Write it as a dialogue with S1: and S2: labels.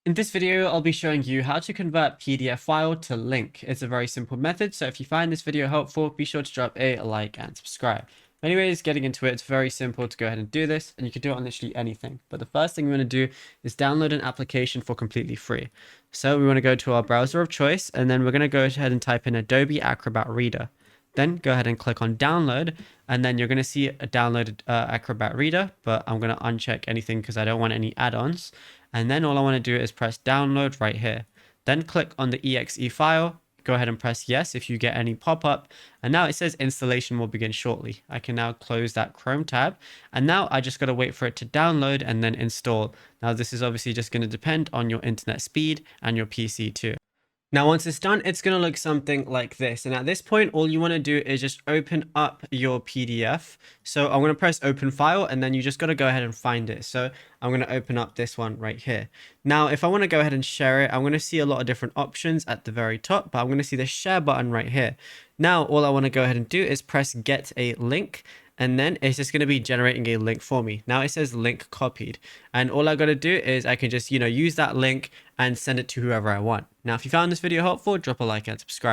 S1: In this video, I'll be showing you how to convert PDF file to link. It's a very simple method, so if you find this video helpful, be sure to drop a like and subscribe. Anyways, getting into it, it's very simple to go ahead and do this, and you can do it on literally anything. But the first thing we want to do is download an application for completely free. So we want to go to our browser of choice, and then we're going to go ahead and type in Adobe Acrobat Reader. Then go ahead and click on download, and then you're going to see a downloaded Acrobat Reader, but I'm going to uncheck anything because I don't want any add-ons. And then all I want to do is press download right here. Then click on the exe file. Go ahead and press yes if you get any pop-up. And now it says installation will begin shortly. I can now close that Chrome tab. And now I just got to wait for it to download and then install. Now this is obviously just going to depend on your internet speed and your PC too. Now, once it's done, it's going to look something like this. And at this point, all you want to do is just open up your PDF. So I'm going to press open file, and then you just got to go ahead and find it. So I'm going to open up this one right here. Now, if I want to go ahead and share it, I'm going to see a lot of different options at the very top, but I'm going to see the share button right here. Now, all I want to go ahead and do is press get a link. And then it's just going to be generating a link for me. Now it says link copied. And all I got to do is I can just, use that link and send it to whoever I want. Now, if you found this video helpful, drop a like and subscribe.